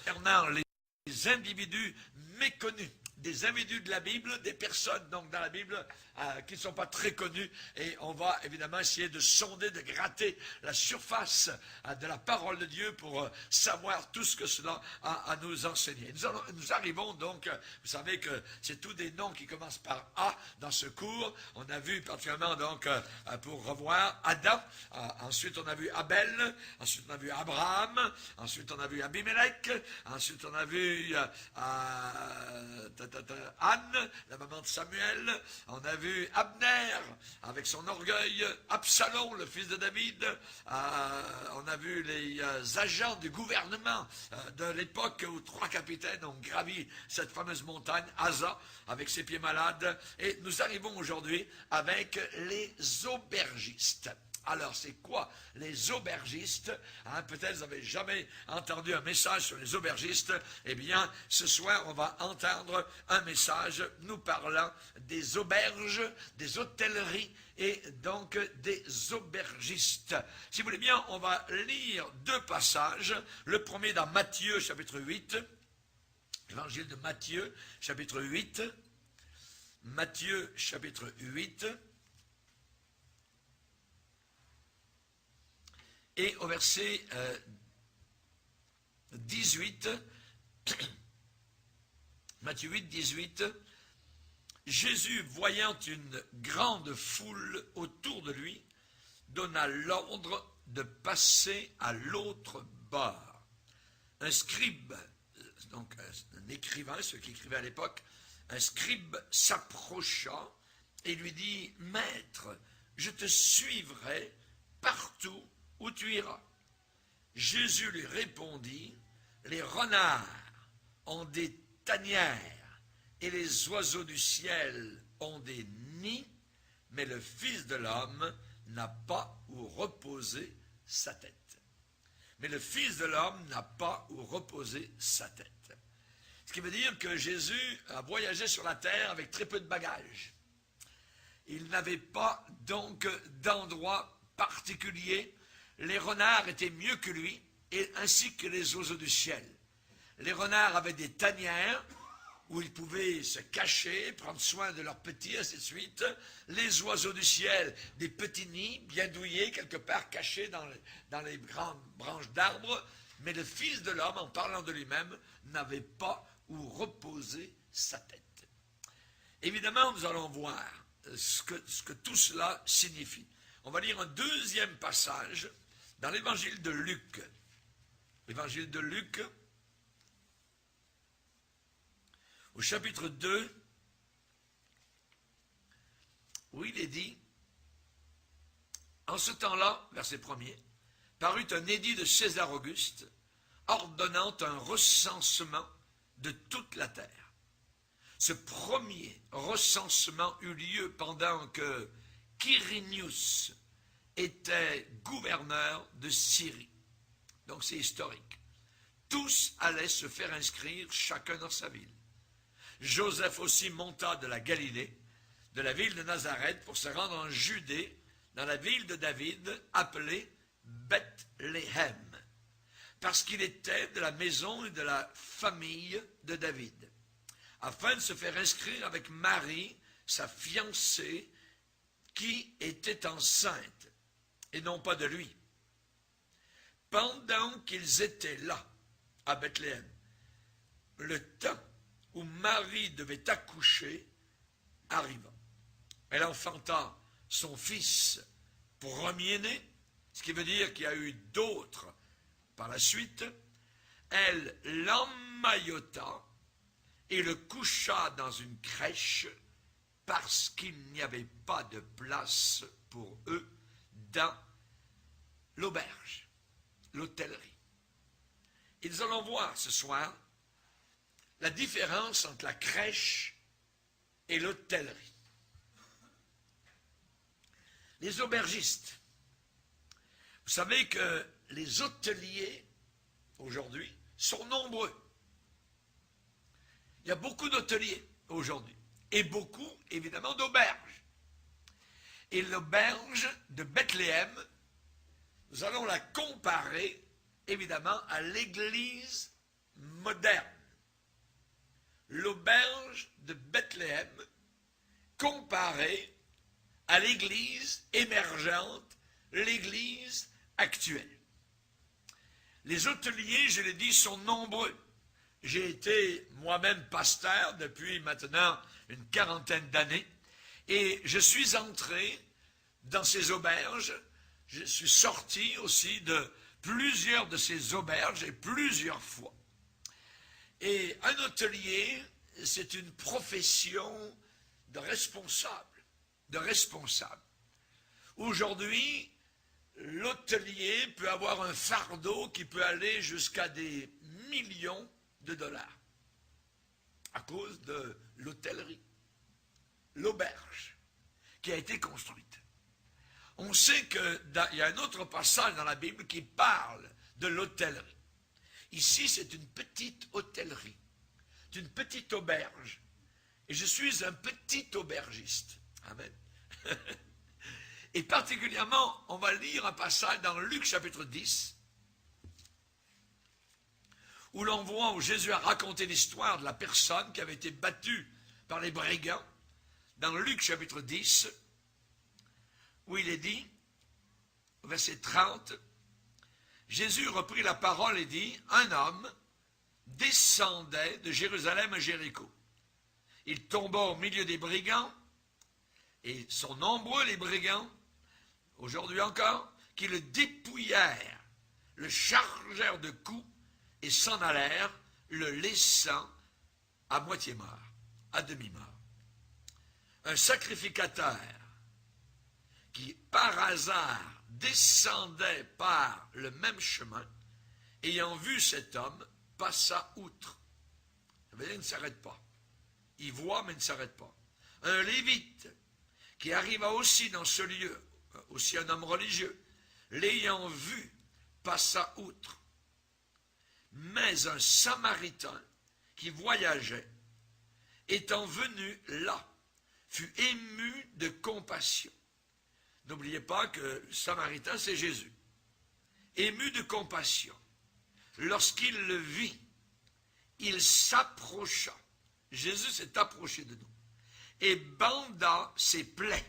Concernant les individus méconnus, des individus de la Bible, des personnes donc dans la Bible qui ne sont pas très connues, et on va évidemment essayer de sonder, de gratter la surface de la parole de Dieu pour savoir tout ce que cela a à nous enseigner. Nous arrivons donc, vous savez que c'est tous des noms qui commencent par A dans ce cours. On a vu particulièrement donc pour revoir Adam, ensuite on a vu Abel, ensuite on a vu Abraham, ensuite on a vu Abimelech, ensuite on a vu Anne, la maman de Samuel, on a vu Abner avec son orgueil, Absalom, le fils de David, on a vu les agents du gouvernement de l'époque où 3 capitaines ont gravi cette fameuse montagne, Asa, avec ses pieds malades, et nous arrivons aujourd'hui avec les aubergistes. Alors, c'est quoi les aubergistes? Peut-être vous n'avez jamais entendu un message sur les aubergistes. Eh bien, ce soir, on va entendre un message nous parlant des auberges, des hôtelleries et donc des aubergistes. Si vous voulez bien, on va lire 2 passages. Le premier dans Matthieu, chapitre 8. Évangile de Matthieu, chapitre 8. Matthieu, chapitre 8. Et au verset 18, Matthieu 8, 18, Jésus, voyant une grande foule autour de lui, donna l'ordre de passer à l'autre bord. Un scribe, donc un écrivain, ceux qui écrivaient à l'époque, un scribe s'approcha et lui dit, « Maître, je te suivrai partout où tu iras. » Jésus lui répondit, « Les renards ont des tanières et les oiseaux du ciel ont des nids, mais le Fils de l'homme n'a pas où reposer sa tête. » Mais le Fils de l'homme n'a pas où reposer sa tête. Ce qui veut dire que Jésus a voyagé sur la terre avec très peu de bagages. Il n'avait pas donc d'endroit particulier. Les renards étaient mieux que lui, ainsi que les oiseaux du ciel. Les renards avaient des tanières où ils pouvaient se cacher, prendre soin de leurs petits, ainsi de suite. Les oiseaux du ciel, des petits nids bien douillés, quelque part cachés dans les grandes branches d'arbres. Mais le Fils de l'homme, en parlant de lui-même, n'avait pas où reposer sa tête. Évidemment, nous allons voir ce que tout cela signifie. On va lire un deuxième passage dans l'évangile de Luc. L'évangile de Luc, au chapitre 2, où il est dit, en ce temps-là, verset 1er, parut un édit de César Auguste, ordonnant un recensement de toute la terre. Ce premier recensement eut lieu pendant que Quirinius était gouverneur de Syrie. Donc c'est historique. Tous allaient se faire inscrire, chacun dans sa ville. Joseph aussi monta de la Galilée, de la ville de Nazareth, pour se rendre en Judée, dans la ville de David, appelée Bethléem, parce qu'il était de la maison et de la famille de David, afin de se faire inscrire avec Marie, sa fiancée, qui était enceinte, et non pas de lui. Pendant qu'ils étaient là, à Bethléem, le temps où Marie devait accoucher arriva. Elle enfanta son fils premier-né, ce qui veut dire qu'il y a eu d'autres par la suite, elle l'emmaillota et le coucha dans une crèche parce qu'il n'y avait pas de place pour eux dans l'auberge, l'hôtellerie. Et nous allons voir ce soir la différence entre la crèche et l'hôtellerie. Les aubergistes. Vous savez que les hôteliers, aujourd'hui, sont nombreux. Il y a beaucoup d'hôteliers aujourd'hui. Et beaucoup, évidemment, d'auberges. Et l'auberge de Bethléem, nous allons la comparer, évidemment, à l'église moderne. L'auberge de Bethléem comparée à l'église émergente, l'église actuelle. Les hôteliers, je l'ai dit, sont nombreux. J'ai été moi-même pasteur depuis maintenant une quarantaine d'années et je suis entré dans ces auberges. Je suis sorti aussi de plusieurs de ces auberges et plusieurs fois. Et un hôtelier, c'est une profession de responsable, Aujourd'hui, l'hôtelier peut avoir un fardeau qui peut aller jusqu'à des millions de dollars à cause de l'hôtellerie, l'auberge qui a été construite. On sait qu'il y a un autre passage dans la Bible qui parle de l'hôtellerie. Ici, c'est une petite hôtellerie, c'est une petite auberge. Et je suis un petit aubergiste. Amen. Et particulièrement, on va lire un passage dans Luc chapitre 10, où l'on voit où Jésus a raconté l'histoire de la personne qui avait été battue par les brigands, dans Luc chapitre 10, où il est dit, verset 30, Jésus reprit la parole et dit, un homme descendait de Jérusalem à Jéricho. Il tomba au milieu des brigands, et sont nombreux les brigands, aujourd'hui encore, qui le dépouillèrent, le chargèrent de coups, et s'en allèrent, le laissant à moitié mort, à demi-mort. Un sacrificateur qui, par hasard, descendait par le même chemin, ayant vu cet homme, passa outre. Ça veut dire qu'il ne s'arrête pas. Il voit, mais il ne s'arrête pas. Un lévite qui arriva aussi dans ce lieu, aussi un homme religieux, l'ayant vu, passa outre. Mais un Samaritain qui voyageait, étant venu là, fut ému de compassion. N'oubliez pas que le Samaritain, c'est Jésus. Ému de compassion. Lorsqu'il le vit, il s'approcha. Jésus s'est approché de nous. Et banda ses plaies,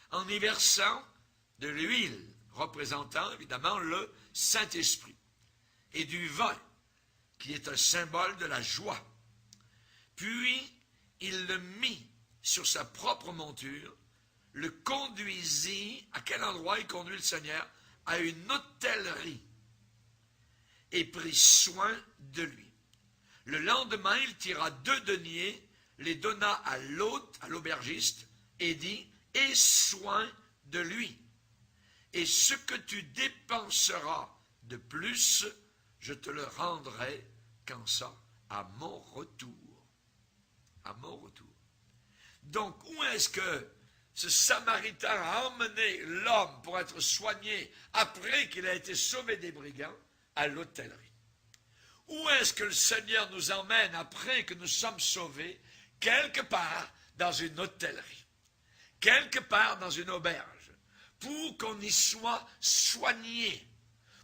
en y versant de l'huile, représentant évidemment le Saint-Esprit, et du vin, qui est un symbole de la joie. Puis il le mit sur sa propre monture, le conduisit, à quel endroit il conduit le Seigneur? À une hôtellerie, et prit soin de lui. Le lendemain, il tira 2 deniers, les donna à l'hôte, à l'aubergiste, et dit, aie soin de lui. Et ce que tu dépenseras de plus, je te le rendrai, quand ça, à mon retour. À mon retour. Donc, où est-ce que ce Samaritain a emmené l'homme pour être soigné après qu'il a été sauvé des brigands? À l'hôtellerie. Où est-ce que le Seigneur nous emmène après que nous sommes sauvés? Quelque part dans une hôtellerie, quelque part dans une auberge, pour qu'on y soit soigné,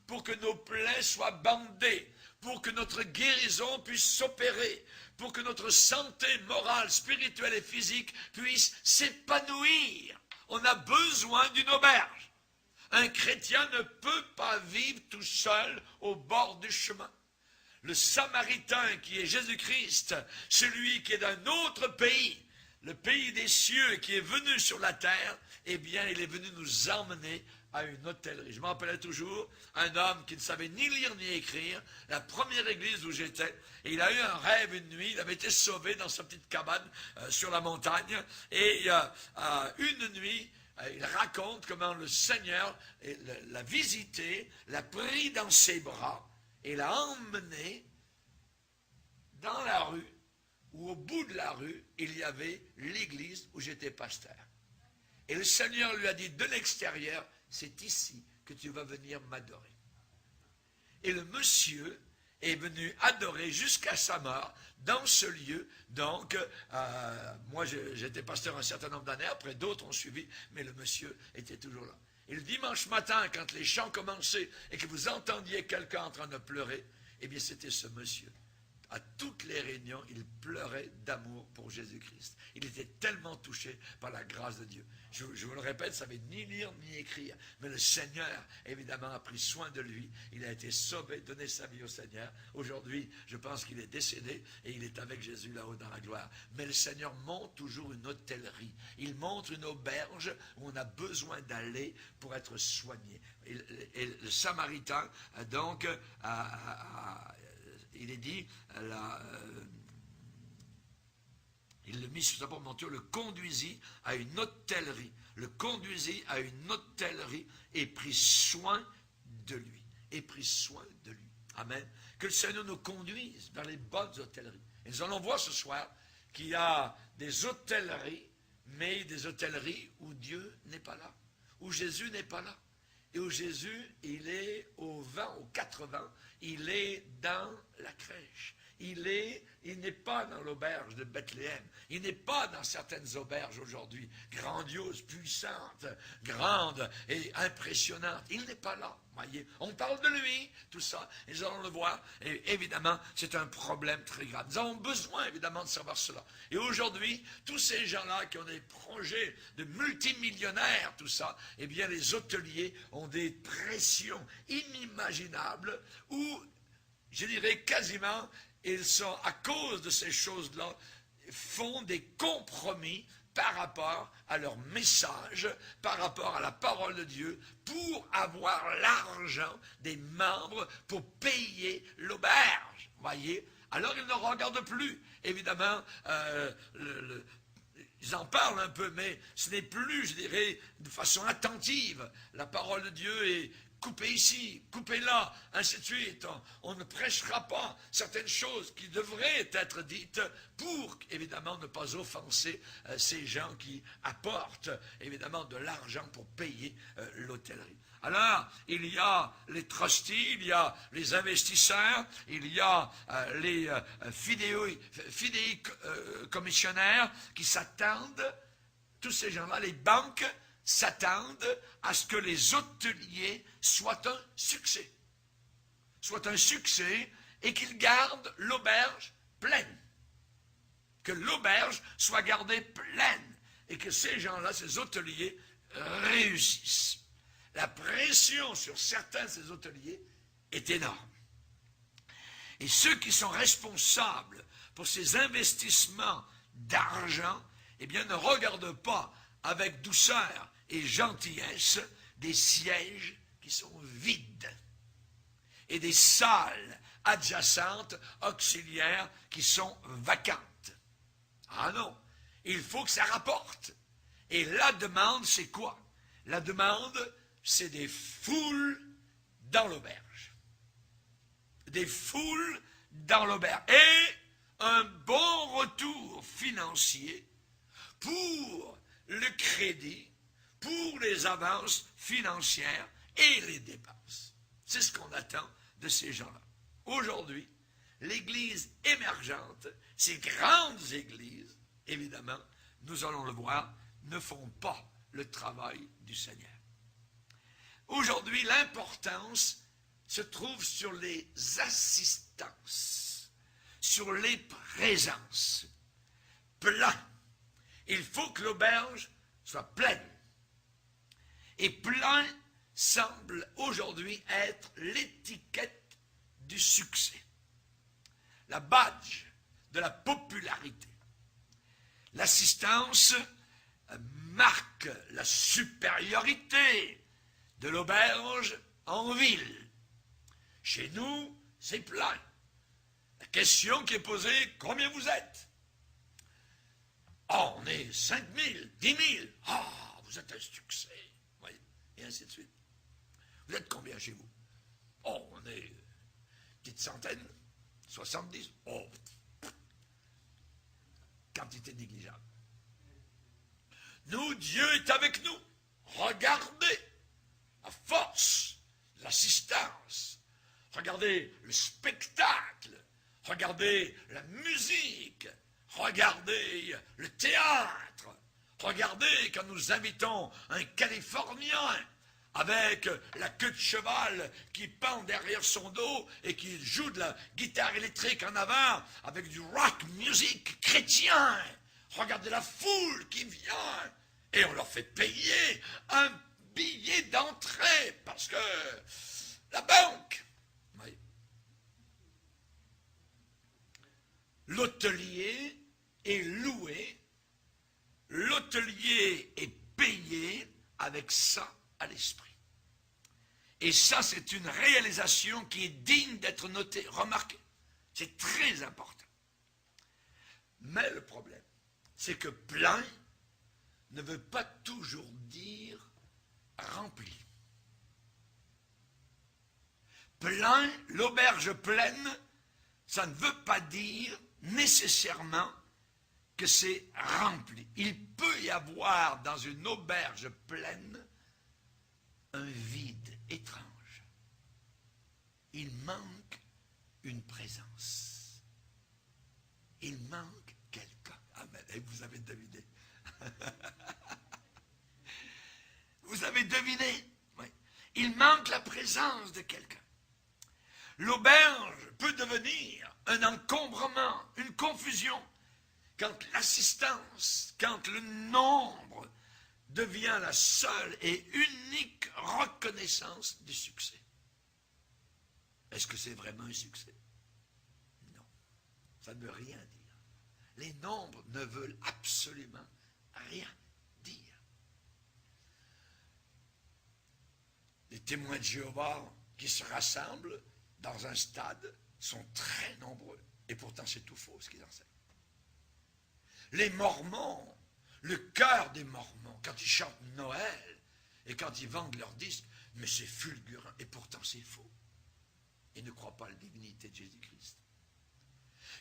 pour que nos plaies soient bandées, pour que notre guérison puisse s'opérer, pour que notre santé morale, spirituelle et physique puisse s'épanouir. On a besoin d'une auberge. Un chrétien ne peut pas vivre tout seul au bord du chemin. Le Samaritain qui est Jésus-Christ, celui qui est d'un autre pays, le pays des cieux qui est venu sur la terre, eh bien, il est venu nous emmener à une hôtellerie. Je me rappelais toujours un homme qui ne savait ni lire ni écrire, la première église où j'étais, et il a eu un rêve une nuit, il avait été sauvé dans sa petite cabane sur la montagne, et une nuit, il raconte comment le Seigneur l'a visité, l'a pris dans ses bras, et l'a emmené dans la rue, où au bout de la rue, il y avait l'église où j'étais pasteur. Et le Seigneur lui a dit de l'extérieur, c'est ici que tu vas venir m'adorer. Et le monsieur est venu adorer jusqu'à sa mort dans ce lieu. Donc, moi j'étais pasteur un certain nombre d'années, après d'autres ont suivi, mais le monsieur était toujours là. Et le dimanche matin, quand les chants commençaient et que vous entendiez quelqu'un en train de pleurer, eh bien c'était ce monsieur. À toutes les réunions, il pleurait d'amour pour Jésus-Christ. Il était tellement touché par la grâce de Dieu. Je vous le répète, ça ne savait ni lire ni écrire. Mais le Seigneur, évidemment, a pris soin de lui. Il a été sauvé, donné sa vie au Seigneur. Aujourd'hui, je pense qu'il est décédé et il est avec Jésus là-haut dans la gloire. Mais le Seigneur montre toujours une hôtellerie. Il montre une auberge où on a besoin d'aller pour être soigné. Et le Samaritain, donc, il est dit, il le mit sur sa porte-monture, le conduisit à une hôtellerie, le conduisit à une hôtellerie et prit soin de lui. Et prit soin de lui. Amen. Que le Seigneur nous conduise vers les bonnes hôtelleries. Et nous allons voir ce soir qu'il y a des hôtelleries, mais des hôtelleries où Dieu n'est pas là, où Jésus n'est pas là. Et où Jésus, il est aux 20, aux 80, il est dans la crèche. Il n'est pas dans l'auberge de Bethléem. Il n'est pas dans certaines auberges aujourd'hui, grandioses, puissantes, grandes et impressionnantes. Il n'est pas là. Voyez, on parle de lui, tout ça, et nous allons le voir. Et évidemment, c'est un problème très grave. Nous avons besoin, évidemment, de savoir cela. Et aujourd'hui, tous ces gens-là qui ont des projets de multimillionnaires, tout ça, eh bien, les hôteliers ont des pressions inimaginables où, je dirais quasiment, ils sont, à cause de ces choses-là, font des compromis par rapport à leur message, par rapport à la parole de Dieu, pour avoir l'argent des membres pour payer l'auberge. Voyez? Alors ils ne regardent plus. Évidemment, ils en parlent un peu, mais ce n'est plus, je dirais, de façon attentive. La parole de Dieu est coupez ici, coupez là, ainsi de suite. On ne prêchera pas certaines choses qui devraient être dites pour, évidemment, ne pas offenser ces gens qui apportent, évidemment, de l'argent pour payer l'hôtellerie. Alors, il y a les trustees, il y a les investisseurs, il y a les fidéicommissionnaires qui s'attendent, tous ces gens-là, les banques, s'attendent à ce que les hôteliers soient un succès. Soient un succès et qu'ils gardent l'auberge pleine. Que l'auberge soit gardée pleine et que ces gens-là, ces hôteliers, réussissent. La pression sur certains de ces hôteliers est énorme. Et ceux qui sont responsables pour ces investissements d'argent, eh bien, ne regardent pas avec douceur et gentillesse des sièges qui sont vides et des salles adjacentes, auxiliaires, qui sont vacantes. Ah non, il faut que ça rapporte. Et la demande, c'est quoi? La demande, c'est des foules dans l'auberge. Des foules dans l'auberge. Et un bon retour financier pour le crédit, pour les avances financières et les dépenses. C'est ce qu'on attend de ces gens-là. Aujourd'hui, l'Église émergente, ces grandes églises, évidemment, nous allons le voir, ne font pas le travail du Seigneur. Aujourd'hui, l'importance se trouve sur les assistances, sur les présences. Plein. Il faut que l'auberge soit pleine. Et plein semble aujourd'hui être l'étiquette du succès. La badge de la popularité. L'assistance marque la supériorité de l'auberge en ville. Chez nous, c'est plein. La question qui est posée, combien vous êtes? Oh, on est 5 000, 10 000. Ah, vous êtes un succès. Oui, et ainsi de suite. Vous êtes combien chez vous? Oh, on est une petite centaine, 70. Oh, quantité négligeable. Nous, Dieu est avec nous. Regardez, à force, l'assistance. Regardez le spectacle. Regardez la musique. Regardez le théâtre. Regardez quand nous invitons un Californien avec la queue de cheval qui pend derrière son dos et qui joue de la guitare électrique en avant avec du rock music chrétien. Regardez la foule qui vient et on leur fait payer un billet d'entrée parce que la banque. Oui. L'hôtelier est loué, l'hôtelier est payé avec ça à l'esprit. Et ça, c'est une réalisation qui est digne d'être notée, remarquée. C'est très important. Mais le problème, c'est que plein ne veut pas toujours dire rempli. Plein, l'auberge pleine, ça ne veut pas dire nécessairement que c'est rempli. Il peut y avoir dans une auberge pleine un vide étrange. Il manque une présence. Il manque quelqu'un. Amen. Et vous avez deviné. Vous avez deviné. Oui. Il manque la présence de quelqu'un. L'auberge peut devenir un encombrement, une confusion, quand l'assistance, quand le nombre devient la seule et unique reconnaissance du succès. Est-ce que c'est vraiment un succès? Non. Ça ne veut rien dire. Les nombres ne veulent absolument rien dire. Les témoins de Jéhovah qui se rassemblent dans un stade sont très nombreux. Et pourtant, c'est tout faux ce qu'ils enseignent. Les Mormons, le cœur des Mormons, quand ils chantent Noël et quand ils vendent leurs disques, mais c'est fulgurant. Et pourtant, c'est faux. Ils ne croient pas à la divinité de Jésus-Christ.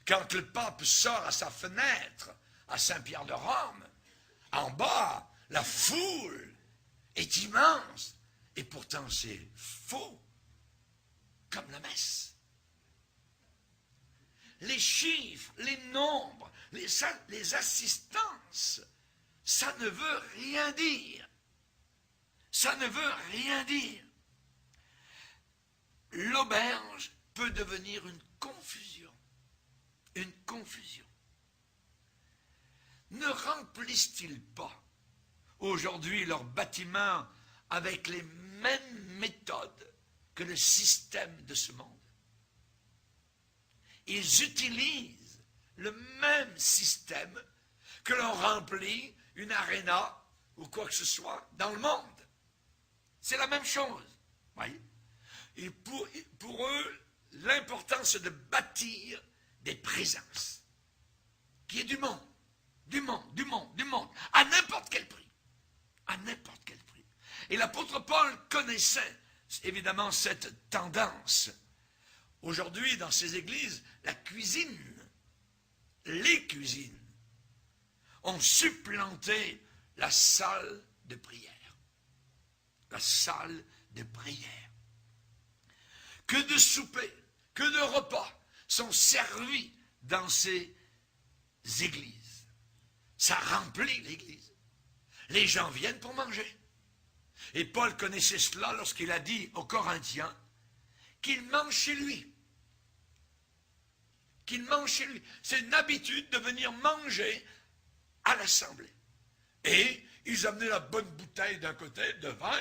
Quand le pape sort à sa fenêtre à Saint-Pierre-de-Rome, en bas, la foule est immense. Et pourtant, c'est faux. Comme la messe. Les chiffres, les nombres, les assistances, ça ne veut rien dire. Ça ne veut rien dire. L'auberge peut devenir une confusion. Une confusion. Ne remplissent-ils pas aujourd'hui leurs bâtiments avec les mêmes méthodes que le système de ce monde? Ils utilisent le même système que l'on remplit une aréna ou quoi que ce soit dans le monde. C'est la même chose. Voyez? Et pour eux, l'important c'est de bâtir des présences. Qui est du monde, du monde, du monde, du monde, à n'importe quel prix. À n'importe quel prix. Et l'apôtre Paul connaissait évidemment cette tendance. Aujourd'hui, dans ces églises, la cuisine, les cuisines, ont supplanté la salle de prière. La salle de prière. Que de soupers, que de repas sont servis dans ces églises. Ça remplit l'église. Les gens viennent pour manger. Et Paul connaissait cela lorsqu'il a dit aux Corinthiens qu'il mange chez lui. Qu'il mange chez lui. C'est une habitude de venir manger à l'assemblée. Et ils amenaient la bonne bouteille d'un côté de vin,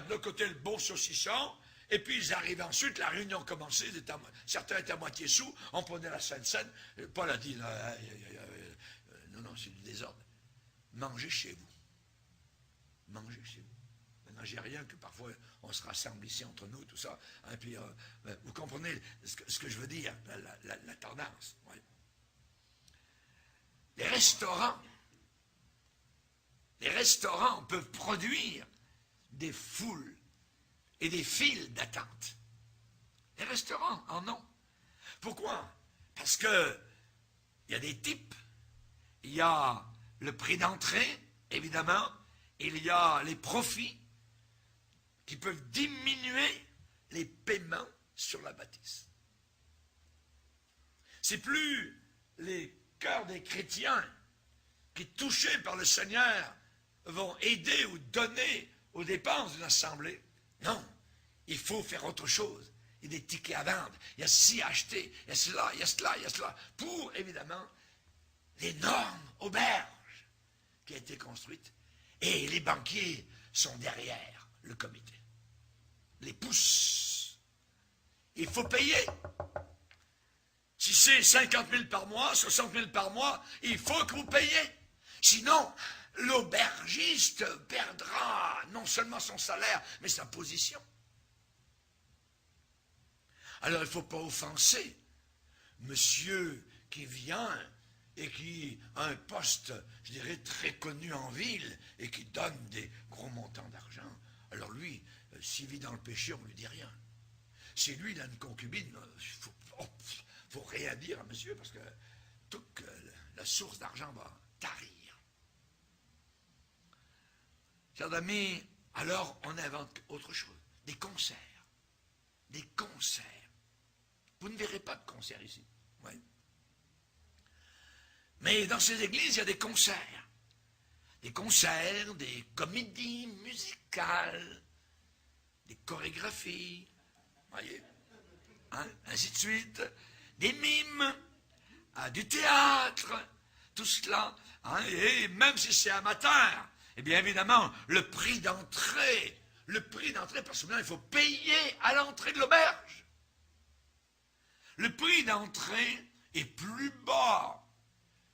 de l'autre côté le bon saucisson, et puis ils arrivaient ensuite, la réunion commençait, certains étaient à moitié sous, on prenait la Sainte Seine. Paul a dit, non, c'est du désordre. Mangez chez vous. Mangez chez vous. algérien, que parfois on se rassemble ici entre nous, tout ça. Hein, puis, vous comprenez ce que je veux dire, la tendance. Ouais. Les restaurants peuvent produire des foules et des files d'attente. Les restaurants en ont. Pourquoi? Parce que il y a des types, il y a le prix d'entrée, évidemment, il y a les profits qui peuvent diminuer les paiements sur la bâtisse. C'est plus les cœurs des chrétiens qui, touchés par le Seigneur, vont aider ou donner aux dépenses d'une assemblée. Non, il faut faire autre chose. Il y a des tickets à vendre, il y a ci à acheter, il y a cela, il y a cela, il y a cela, pour, évidemment, l'énorme auberge qui a été construite. Et les banquiers sont derrière le comité. Les poussent. Il faut payer. Si c'est 50 000 par mois, 60 000 par mois, il faut que vous payiez. Sinon, l'aubergiste perdra non seulement son salaire, mais sa position. Alors il ne faut pas offenser monsieur qui vient et qui a un poste, je dirais, très connu en ville et qui donne des gros montants d'argent. Alors lui, s'il vit dans le péché, on ne lui dit rien. Si lui, il a une concubine, il faut rien dire à monsieur parce que toute la source d'argent va tarir. Chers amis, alors on invente autre chose, des concerts. Des concerts. Vous ne verrez pas de concerts ici. Oui. Mais dans ces églises, il y a des concerts. Des concerts, des comédies musicales, des chorégraphies, voyez, hein, ainsi de suite, des mimes, du théâtre, tout cela. Hein, et même si c'est amateur, eh bien évidemment, le prix d'entrée, parce que maintenant il faut payer à l'entrée de l'auberge. Le prix d'entrée est plus bas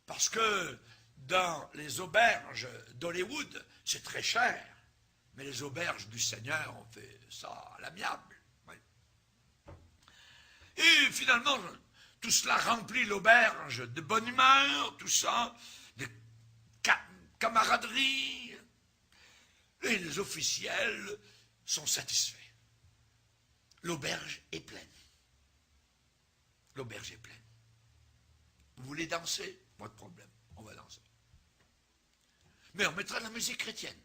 parce que dans les auberges d'Hollywood, c'est très cher. Mais les auberges du Seigneur, on fait ça à l'amiable. Oui. Et finalement, tout cela remplit l'auberge de bonne humeur, tout ça, de camaraderie. Et les officiels sont satisfaits. L'auberge est pleine. L'auberge est pleine. Vous voulez danser? Pas de problème, on va danser. Mais on mettra de la musique chrétienne.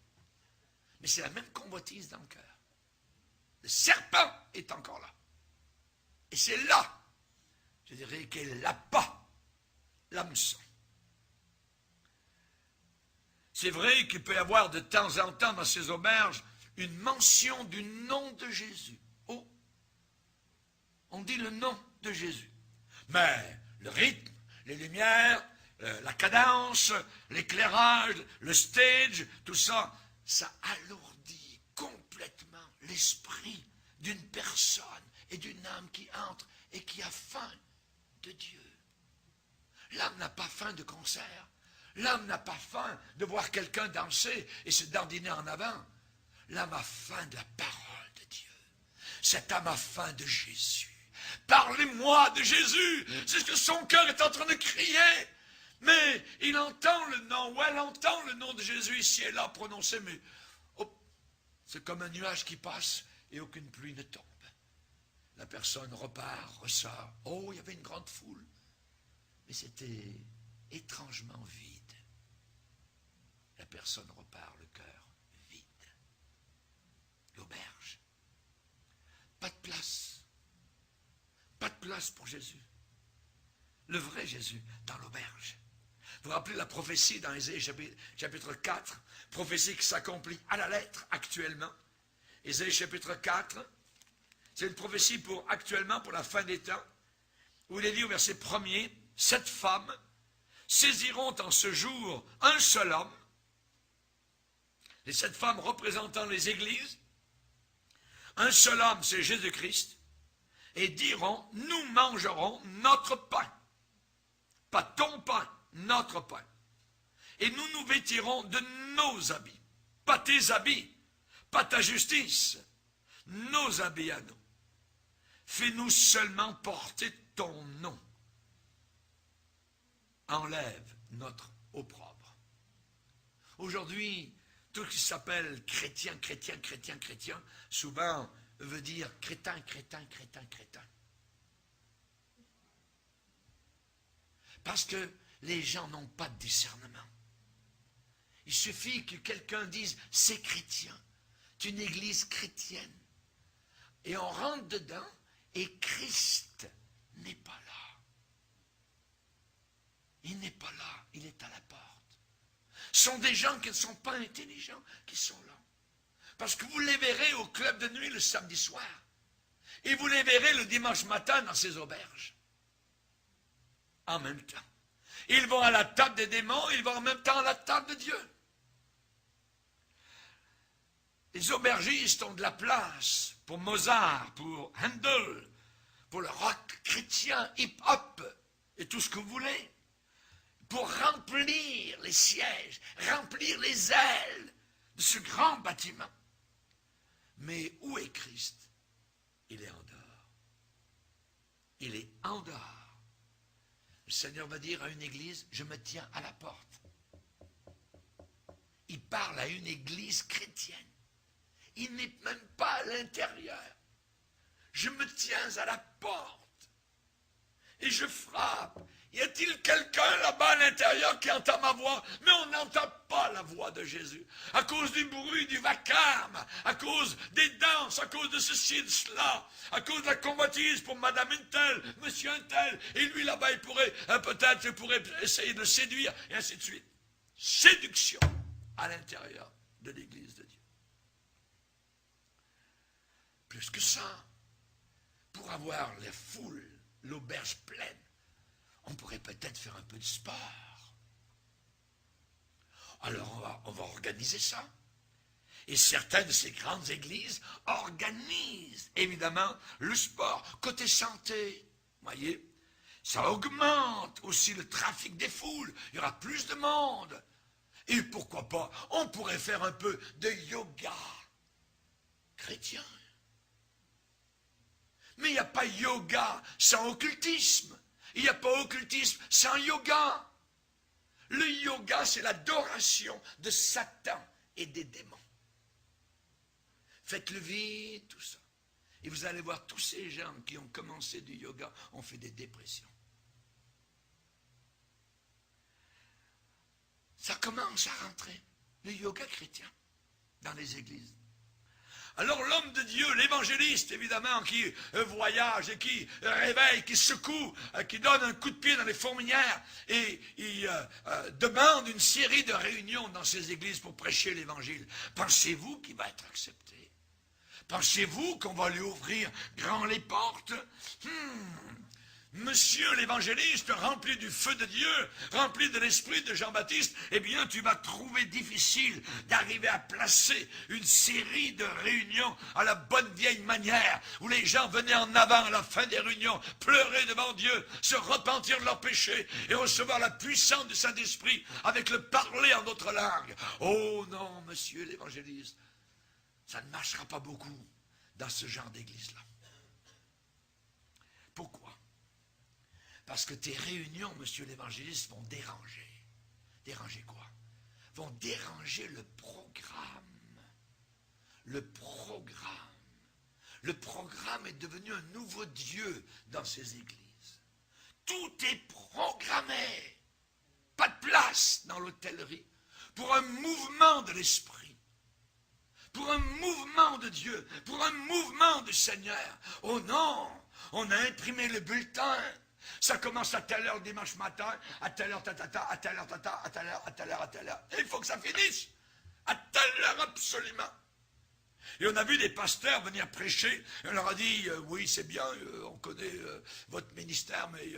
Mais c'est la même convoitise dans le cœur. Le serpent est encore là. Et c'est là, je dirais, qu'elle n'a pas l'hameçon. C'est vrai qu'il peut y avoir de temps en temps dans ces auberges une mention du nom de Jésus. Oh, on dit le nom de Jésus. Mais le rythme, les lumières, la cadence, l'éclairage, le stage, tout ça, ça alourdit complètement l'esprit d'une personne et d'une âme qui entre et qui a faim de Dieu. L'âme n'a pas faim de concert. L'âme n'a pas faim de voir quelqu'un danser et se dandiner en avant. L'âme a faim de la parole de Dieu. Cette âme a faim de Jésus. Parlez-moi de Jésus. C'est ce que son cœur est en train de crier. Mais il entend le nom, ou elle entend le nom de Jésus ici et là prononcé, mais oh, c'est comme un nuage qui passe et aucune pluie ne tombe. La personne repart, ressort. Oh, il y avait une grande foule. Mais c'était étrangement vide. La personne repart, le cœur vide. L'auberge. Pas de place. Pas de place pour Jésus. Le vrai Jésus dans l'auberge. Vous vous rappelez la prophétie dans Ésaïe chapitre 4, prophétie qui s'accomplit à la lettre actuellement. Ésaïe chapitre 4, c'est une prophétie pour actuellement, pour la fin des temps, où il est dit au verset 1er, 7 femmes saisiront en ce jour un seul homme, les 7 femmes représentant les églises, un seul homme, c'est Jésus-Christ, et diront, nous mangerons notre pain. Pas ton pain, notre pain. Et nous nous vêtirons de nos habits. Pas tes habits, pas ta justice, nos habits à nous. Fais-nous seulement porter ton nom. Enlève notre opprobre. Aujourd'hui, tout ce qui s'appelle chrétien, souvent veut dire crétin. Parce que les gens n'ont pas de discernement. Il suffit que quelqu'un dise « c'est chrétien », c'est une église chrétienne. Et on rentre dedans et Christ n'est pas là. Il n'est pas là, il est à la porte. Ce sont des gens qui ne sont pas intelligents qui sont là. Parce que vous les verrez au club de nuit le samedi soir. Et vous les verrez le dimanche matin dans ces auberges. En même temps. Ils vont à la table des démons, ils vont en même temps à la table de Dieu. Les aubergistes ont de la place pour Mozart, pour Handel, pour le rock chrétien, hip-hop et tout ce que vous voulez. Pour remplir les sièges, remplir les ailes de ce grand bâtiment. Mais où est Christ? Il est en dehors. Il est en dehors. Le Seigneur va dire à une église, je me tiens à la porte. Il parle à une église chrétienne. Il n'est même pas à l'intérieur. Je me tiens à la porte. Et je frappe. Y a-t-il quelqu'un là-bas à l'intérieur qui entend ma voix? Mais on n'entend pas la voix de Jésus. À cause du bruit, du vacarme, à cause des danses, à cause de ceci et de cela, à cause de la convoitise pour madame un tel, monsieur un tel, et lui là-bas il pourrait, peut-être il pourrait essayer de le séduire, et ainsi de suite. Séduction à l'intérieur de l'église de Dieu. Plus que ça, pour avoir les foules, l'auberge pleine, on pourrait peut-être faire un peu de sport. Alors on va organiser ça. Et certaines de ces grandes églises organisent évidemment le sport. Côté santé, voyez, ça augmente aussi le trafic des foules. Il y aura plus de monde. Et pourquoi pas, on pourrait faire un peu de yoga chrétien. Mais il n'y a pas yoga sans occultisme. Il n'y a pas occultisme sans yoga. Le yoga, c'est l'adoration de Satan et des démons. Faites le vide, tout ça. Et vous allez voir, tous ces gens qui ont commencé du yoga ont fait des dépressions. Ça commence à rentrer, le yoga chrétien, dans les églises. Alors l'homme de Dieu, l'évangéliste évidemment, qui voyage et qui réveille, qui secoue, qui donne un coup de pied dans les fourmilières et il demande une série de réunions dans ces églises pour prêcher l'évangile. Pensez-vous qu'il va être accepté? Pensez-vous qu'on va lui ouvrir grand les portes? Monsieur l'évangéliste, rempli du feu de Dieu, rempli de l'esprit de Jean-Baptiste, eh bien tu vas trouver difficile d'arriver à placer une série de réunions à la bonne vieille manière, où les gens venaient en avant à la fin des réunions, pleurer devant Dieu, se repentir de leurs péchés et recevoir la puissance du Saint-Esprit avec le parler en d'autres langues. Oh non, monsieur l'évangéliste, ça ne marchera pas beaucoup dans ce genre d'église-là. Pourquoi? Parce que tes réunions, monsieur l'évangéliste, vont déranger. Déranger quoi? Vont déranger le programme. Le programme. Le programme est devenu un nouveau Dieu dans ces églises. Tout est programmé. Pas de place dans l'hôtellerie pour un mouvement de l'esprit. Pour un mouvement de Dieu. Pour un mouvement du Seigneur. Oh non! On a imprimé le bulletin. Ça commence à telle heure dimanche matin, à telle heure, à telle heure, à telle heure, à telle heure, à telle heure. Et il faut que ça finisse. À telle heure absolument. Et on a vu des pasteurs venir prêcher. Et on leur a dit, oui, c'est bien, on connaît votre ministère, mais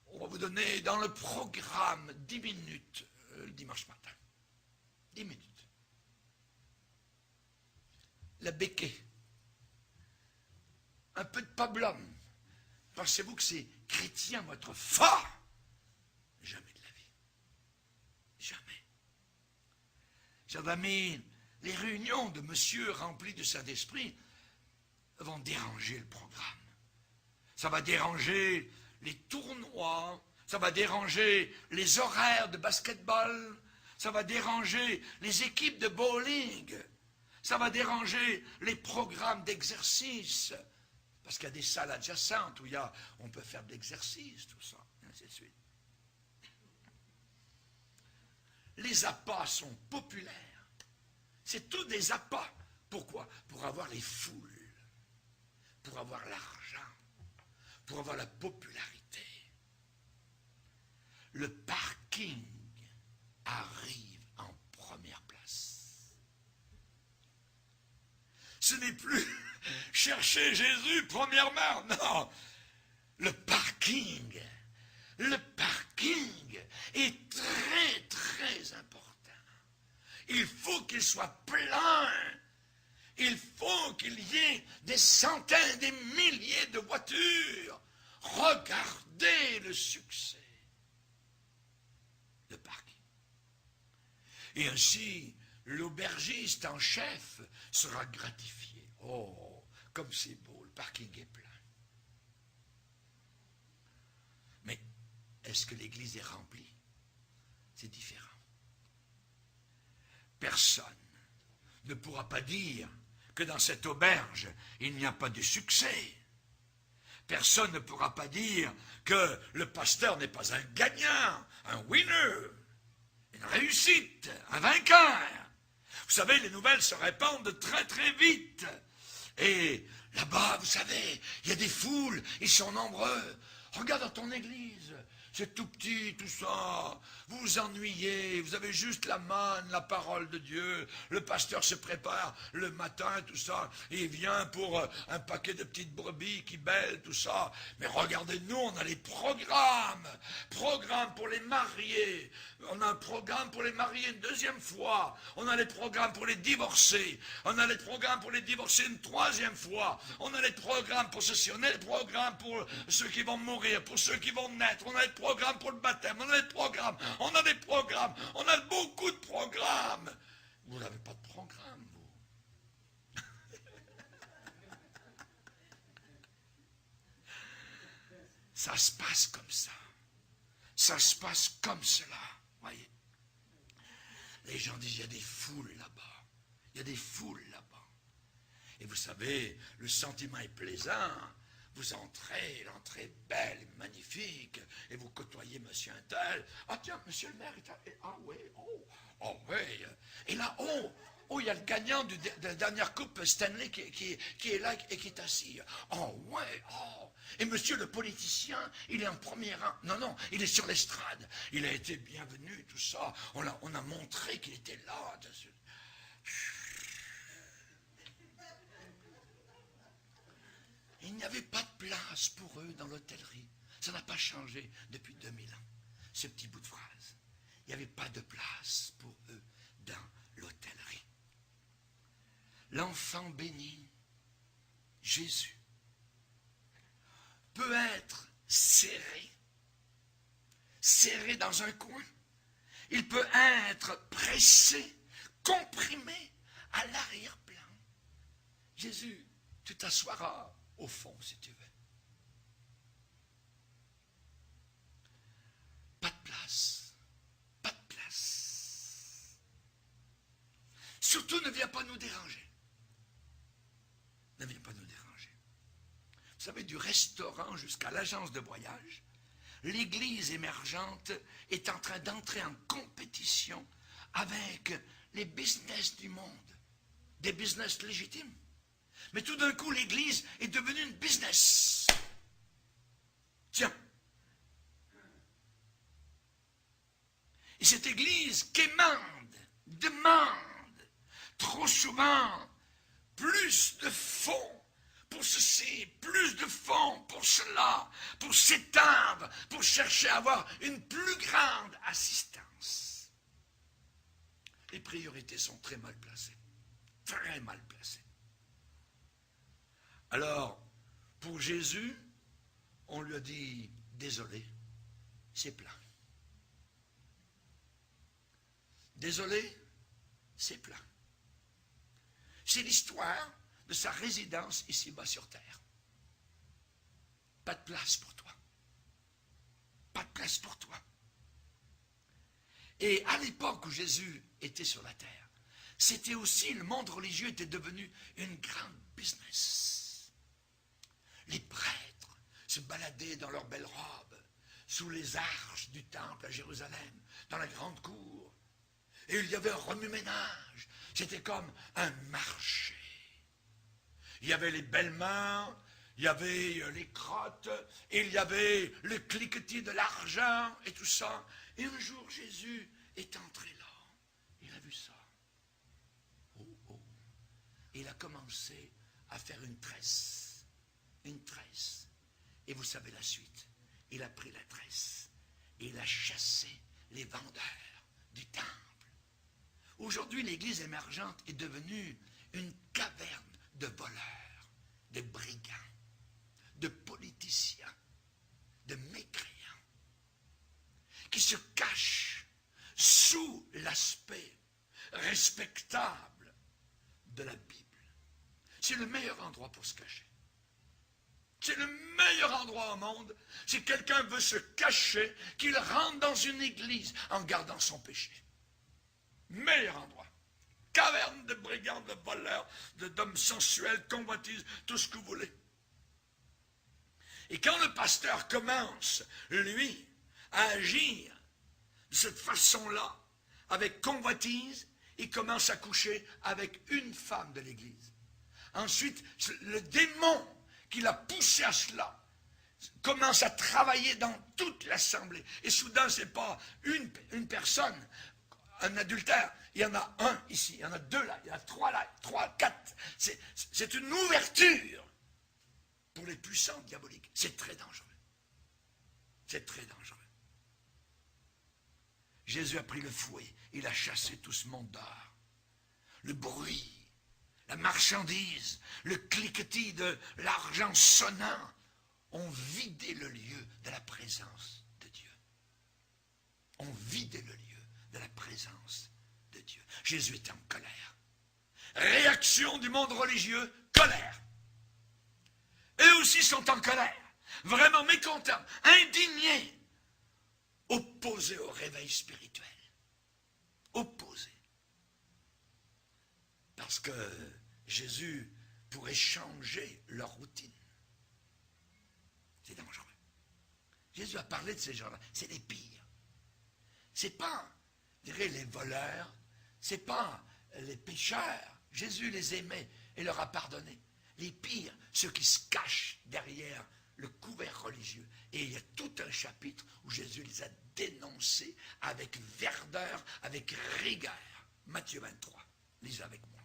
on va vous donner dans le programme 10 minutes le dimanche matin. 10 minutes. La béquée. Un peu de pablum. Pensez-vous que c'est chrétien votre fort? Jamais de la vie. Jamais. Chers amis, les réunions de monsieur rempli du Saint-Esprit vont déranger le programme. Ça va déranger les tournois, ça va déranger les horaires de basketball, ça va déranger les équipes de bowling, ça va déranger les programmes d'exercice, parce qu'il y a des salles adjacentes où on peut faire de l'exercice, tout ça, et ainsi de suite. Les appâts sont populaires. C'est tous des appâts. Pourquoi? Pour avoir les foules, pour avoir l'argent, pour avoir la popularité. Le parking arrive en première place. Ce n'est plus chercher Jésus premièrement, non. Le parking est très, très important. Il faut qu'il soit plein. Il faut qu'il y ait des centaines, des milliers de voitures. Regardez le succès. Le parking. Et ainsi, l'aubergiste en chef sera gratifié. Oh, comme c'est beau, le parking est plein. Mais est-ce que l'église est remplie? C'est différent. Personne ne pourra pas dire que dans cette auberge, il n'y a pas de succès. Personne ne pourra pas dire que le pasteur n'est pas un gagnant, un winner, une réussite, un vainqueur. Vous savez, les nouvelles se répandent très très vite. Et là-bas, vous savez, il y a des foules, ils sont nombreux. Regarde dans ton église, c'est tout petit, tout ça. Vous vous ennuyez, vous avez juste la manne, la parole de Dieu. Le pasteur se prépare le matin, tout ça. Et il vient pour un paquet de petites brebis qui bêlent, tout ça. Mais regardez-nous, on a les programmes. Programmes pour les mariés. On a un programme pour les mariés une deuxième fois. On a les programmes pour les divorcés. On a les programmes pour les divorcés une troisième fois. On a les programmes pour ceci. On a les programmes pour ceux qui vont mourir, pour ceux qui vont naître. On a les programmes pour le baptême. On a les programmes. On a des programmes. On a beaucoup de programmes. Vous n'avez pas de programme, vous. Ça se passe comme ça. Ça se passe comme cela. Voyez. Les gens disent, il y a des foules là-bas. Il y a des foules là-bas. Et vous savez, le sentiment est plaisant. Vous entrez, l'entrée est belle, magnifique, et vous côtoyez monsieur un tel. Ah tiens, monsieur le maire, ah oui, oh oui. Et là, il y a le gagnant de la dernière coupe Stanley qui est là et qui est assis. Oh ouais, oh. Et monsieur le politicien, il est en premier rang. Non, il est sur l'estrade. Il a été bienvenu, tout ça. On a montré qu'il était là. Il n'y avait pas de place pour eux dans l'hôtellerie. Ça n'a pas changé depuis 2000 ans, ce petit bout de phrase. Il n'y avait pas de place pour eux dans l'hôtellerie. L'enfant béni, Jésus, peut être serré dans un coin. Il peut être pressé, comprimé à l'arrière-plan. Jésus, tu t'assoiras au fond, si tu veux. Pas de place. Pas de place. Surtout, ne viens pas nous déranger. Ne viens pas nous déranger. Vous savez, du restaurant jusqu'à l'agence de voyage, l'Église émergente est en train d'entrer en compétition avec les business du monde. Des business légitimes. Mais tout d'un coup, l'Église est devenue une business. Tiens. Et cette Église demande trop souvent plus de fonds pour ceci, plus de fonds pour cela, pour s'étendre, pour chercher à avoir une plus grande assistance. Les priorités sont très mal placées. Très mal placées. Alors, pour Jésus, on lui a dit, désolé, c'est plein. Désolé, c'est plein. c'est l'histoire de sa résidence ici-bas sur terre. Pas de place pour toi. Pas de place pour toi. Et à l'époque où Jésus était sur la terre, c'était aussi, le monde religieux était devenu une grande business. Les prêtres se baladaient dans leurs belles robes, sous les arches du temple à Jérusalem, dans la grande cour. Et il y avait un remue-ménage. C'était comme un marché. Il y avait les belles mains, il y avait les crottes, et il y avait le cliquetis de l'argent et tout ça. Et un jour, Jésus est entré là. Il a vu ça. Oh, oh. Et il a commencé à faire une tresse. Une tresse. Et vous savez la suite. Il a pris la tresse. Et il a chassé les vendeurs du temple. Aujourd'hui, l'église émergente est devenue une caverne de voleurs, de brigands, de politiciens, de mécréants, qui se cachent sous l'aspect respectable de la Bible. C'est le meilleur endroit pour se cacher. C'est le meilleur endroit au monde. Si quelqu'un veut se cacher, qu'il rentre dans une église en gardant son péché. Meilleur endroit. Caverne de brigands, de voleurs, d'hommes sensuels, convoitises, tout ce que vous voulez. Et quand le pasteur commence, lui, à agir de cette façon-là, avec convoitise, il commence à coucher avec une femme de l'église. Ensuite, le démon qui l'a poussé à cela commence à travailler dans toute l'assemblée. Et soudain, ce n'est pas une personne, un adultère. Il y en a un ici, il y en a deux là, il y en a trois là, trois, quatre. C'est une ouverture pour les puissants diaboliques. C'est très dangereux. C'est très dangereux. Jésus a pris le fouet, il a chassé tout ce monde dehors. Le bruit, la marchandise, le cliquetis de l'argent sonnant ont vidé le lieu de la présence de Dieu. Ont vidé le lieu de la présence de Dieu. Jésus était en colère. Réaction du monde religieux, colère. Eux aussi sont en colère, vraiment mécontents, indignés, opposés au réveil spirituel. Opposés. Parce que Jésus pourrait changer leur routine. C'est dangereux. Jésus a parlé de ces gens-là. C'est les pires. C'est pas, je dirais, les voleurs. C'est pas les pécheurs. Jésus les aimait et leur a pardonné. Les pires, ceux qui se cachent derrière le couvert religieux. Et il y a tout un chapitre où Jésus les a dénoncés avec verdeur, avec rigueur. Matthieu 23. Lisez avec moi.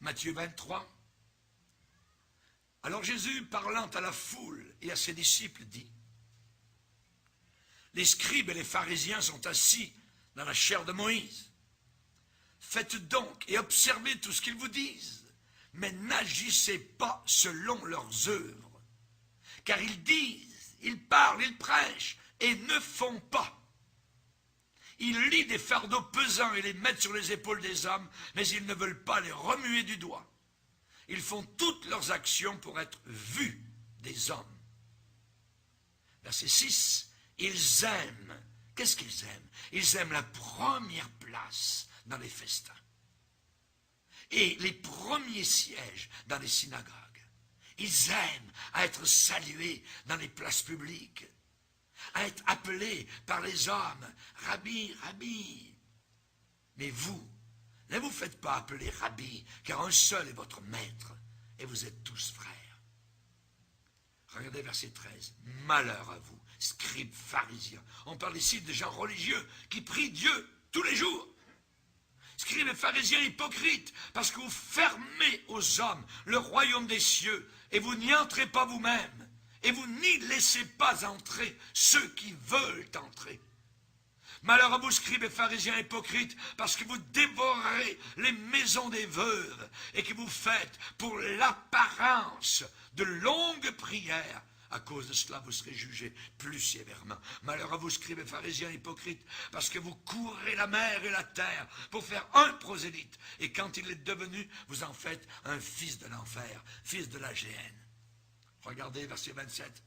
Matthieu 23. Alors Jésus, parlant à la foule et à ses disciples, dit: les scribes et les pharisiens sont assis dans la chair de Moïse. Faites donc et observez tout ce qu'ils vous disent, mais n'agissez pas selon leurs œuvres. Car ils disent, ils parlent, ils prêchent et ne font pas. Ils lient des fardeaux pesants et les mettent sur les épaules des hommes, mais ils ne veulent pas les remuer du doigt. Ils font toutes leurs actions pour être vus des hommes. Verset 6, ils aiment. Qu'est-ce qu'ils aiment? Ils aiment la première place dans les festins. Et les premiers sièges dans les synagogues. Ils aiment à être salués dans les places publiques. À être appelés par les hommes. Rabbi, Rabbi. Mais vous, ne vous faites pas appeler Rabbi, car un seul est votre maître, et vous êtes tous frères. Regardez verset 13. Malheur à vous, scribes, pharisiens. On parle ici de gens religieux qui prient Dieu tous les jours. Scribes et pharisiens hypocrites, parce que vous fermez aux hommes le royaume des cieux, et vous n'y entrez pas vous-même, et vous n'y laissez pas entrer ceux qui veulent entrer. Malheur à vous, scribes et pharisiens hypocrites, parce que vous dévorez les maisons des veuves, et que vous faites, pour l'apparence de longues prières, À cause de cela, vous serez jugés plus sévèrement. Malheur à vous, scribes et pharisiens hypocrites, parce que vous courez la mer et la terre pour faire un prosélyte. Et quand il est devenu, vous en faites un fils de l'enfer, fils de la géhenne. Regardez verset 27.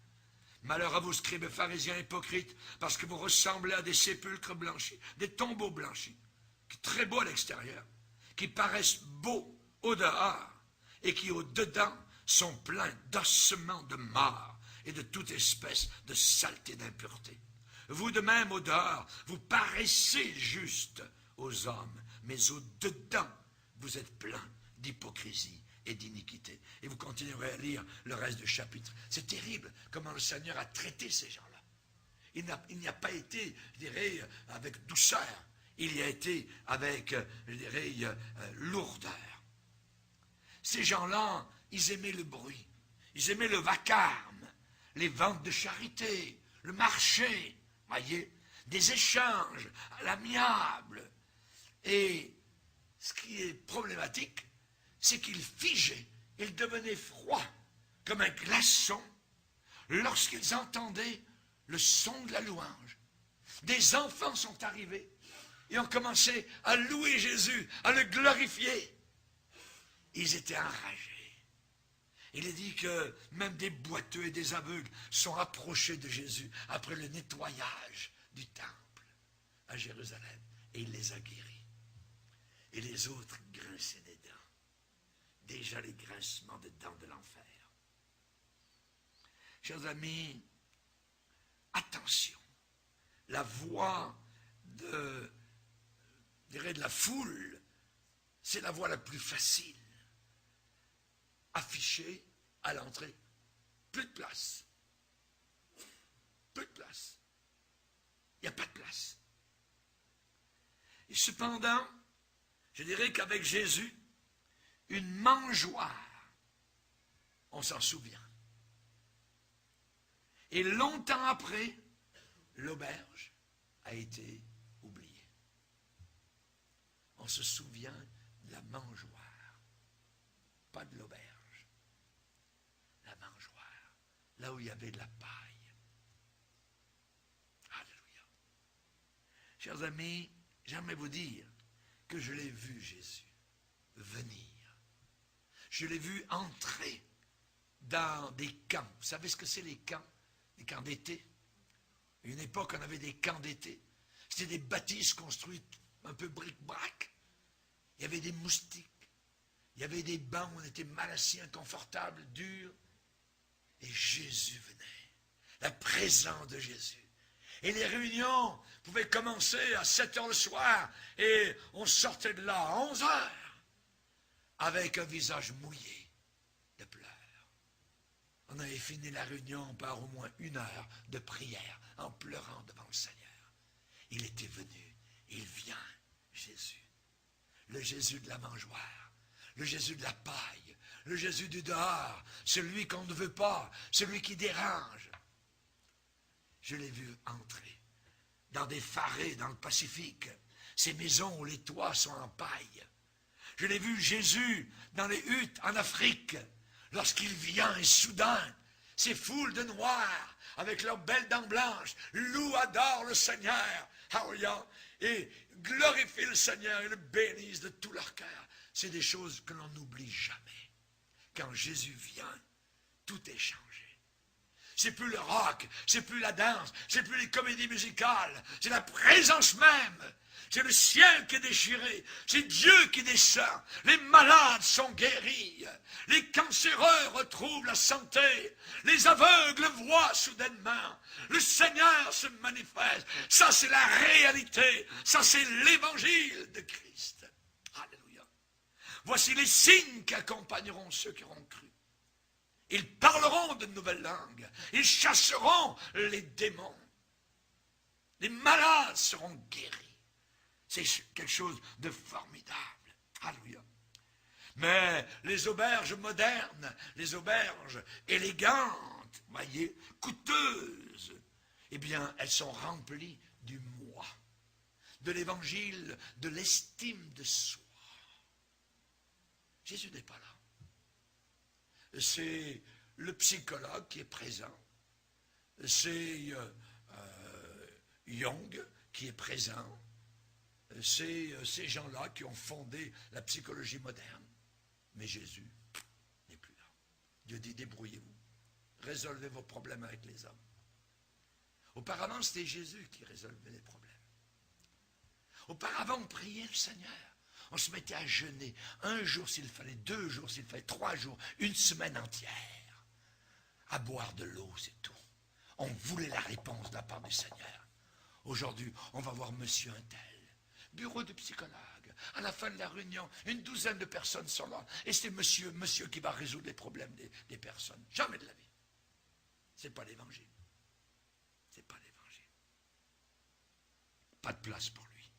Malheur à vous, scribes et pharisiens hypocrites, parce que vous ressemblez à des sépulcres blanchis, des tombeaux blanchis, très beaux à l'extérieur, qui paraissent beaux au dehors, et qui au dedans sont pleins d'ossements de mort et de toute espèce de saleté d'impureté. Vous de même au dehors, vous paraissez juste aux hommes, mais au dedans, vous êtes pleins d'hypocrisie et d'iniquité. Et vous continuerez à lire le reste du chapitre. C'est terrible comment le Seigneur a traité ces gens-là. Il n'y a pas été, je dirais, avec douceur. Il y a été avec, je dirais, lourdeur. Ces gens-là, ils aimaient le bruit. Ils aimaient le vacarme, les ventes de charité, le marché, voyez, des échanges à l'amiable. Et ce qui est problématique, c'est qu'ils figeaient, ils devenaient froids comme un glaçon lorsqu'ils entendaient le son de la louange. Des enfants sont arrivés et ont commencé à louer Jésus, à le glorifier. Ils étaient enragés. Il est dit que même des boiteux et des aveugles sont approchés de Jésus après le nettoyage du temple à Jérusalem. Et il les a guéris. Et les autres grinçaient des dents. Déjà les grincements des dents de l'enfer. Chers amis, attention. La voix de la foule, c'est la voie la plus facile. Affichée à l'entrée. Plus de place. Plus de place. Il n'y a pas de place. Et cependant, je dirais qu'avec Jésus, une mangeoire, on s'en souvient. Et longtemps après, l'auberge a été oubliée. On se souvient de la mangeoire, pas de l'auberge. La mangeoire, là où il y avait de la paille. Alléluia. Chers amis, j'aimerais vous dire que je l'ai vu, Jésus, venir. Je l'ai vu entrer dans des camps. Vous savez ce que c'est les camps? Les camps d'été. À une époque, on avait des camps d'été. C'était des bâtisses construites un peu bric-brac. Il y avait des moustiques. Il y avait des bancs où on était mal assis, inconfortable, dur. Et Jésus venait. La présence de Jésus. Et les réunions pouvaient commencer à 7 heures le soir. Et on sortait de là à 11 heures. Avec un visage mouillé de pleurs. On avait fini la réunion par au moins 1 heure de prière en pleurant devant le Seigneur. Il était venu, il vient, Jésus. Le Jésus de la mangeoire, le Jésus de la paille, le Jésus du dehors, celui qu'on ne veut pas, celui qui dérange. Je l'ai vu entrer dans des farets dans le Pacifique, ces maisons où les toits sont en paille. Je l'ai vu Jésus dans les huttes en Afrique, lorsqu'il vient et soudain, ces foules de noirs, avec leurs belles dents blanches, louent, adorent le Seigneur, et glorifient le Seigneur et le bénissent de tout leur cœur. C'est des choses que l'on n'oublie jamais. Quand Jésus vient, tout est changé. C'est plus le rock, c'est plus la danse, c'est plus les comédies musicales, c'est la présence même. C'est le ciel qui est déchiré, c'est Dieu qui descend, les malades sont guéris, les cancéreux retrouvent la santé, les aveugles voient soudainement, le Seigneur se manifeste. Ça c'est la réalité, ça c'est l'évangile de Christ. Alléluia. Voici les signes qui accompagneront ceux qui auront cru. Ils parleront de nouvelles langues, ils chasseront les démons, les malades seront guéris. C'est quelque chose de formidable. Alléluia. Mais les auberges modernes, les auberges élégantes, voyez, coûteuses, eh bien, elles sont remplies du moi, de l'évangile, de l'estime de soi. Jésus n'est pas là. C'est le psychologue qui est présent. c'est Jung qui est présent, c'est ces gens-là qui ont fondé la psychologie moderne. Mais Jésus n'est plus là. Dieu dit, débrouillez-vous, résolvez vos problèmes avec les hommes. Auparavant, c'était Jésus qui résolvait les problèmes. Auparavant, on priait le Seigneur. On se mettait à jeûner 1 jour s'il fallait, 2 jours s'il fallait, 3 jours, 1 semaine entière. À boire de l'eau, c'est tout. On voulait la réponse de la part du Seigneur. Aujourd'hui, on va voir monsieur un tel. Bureau de psychologue. À la fin de la réunion, 12 de personnes sont là. Et c'est monsieur qui va résoudre les problèmes des personnes. Jamais de la vie. C'est pas l'évangile. C'est pas l'évangile. Pas de place pour lui.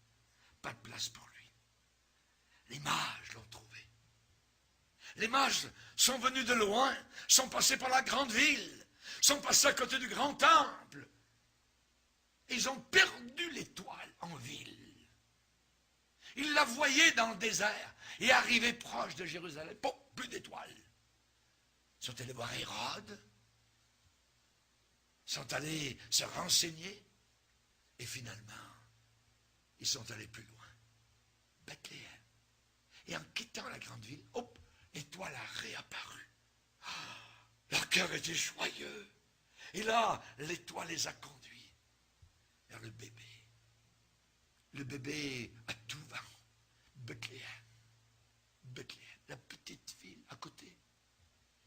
Pas de place pour lui. Les mages l'ont trouvé. Les mages sont venus de loin, sont passés par la grande ville, sont passés à côté du grand temple. Ils ont perdu l'étoile en ville. Ils la voyaient dans le désert et arrivaient proche de Jérusalem. Bon, plus d'étoiles. Ils sont allés voir Hérode, sont allés se renseigner et finalement, ils sont allés plus loin. Bethléem. Et en quittant la grande ville, hop, l'étoile a réapparu. Leur cœur était joyeux. Et là, l'étoile les a conduits vers le bébé. Le bébé à tout vent. Bethléem. Bethléem, la petite ville à côté,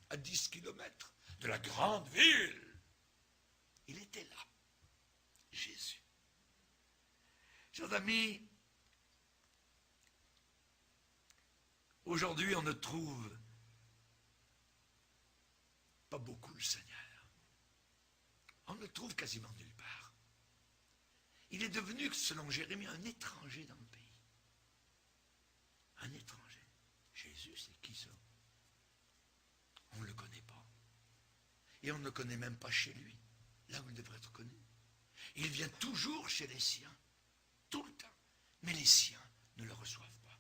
à 10 kilomètres de la grande ville. Il était là, Jésus. Chers amis, aujourd'hui on ne trouve pas beaucoup le Seigneur. On ne le trouve quasiment nulle part. Il est devenu, selon Jérémie, un étranger dans le pays. Un étranger. Jésus, c'est qui ça? On ne le connaît pas. Et on ne le connaît même pas chez lui, là où il devrait être connu. Il vient toujours chez les siens, tout le temps. Mais les siens ne le reçoivent pas.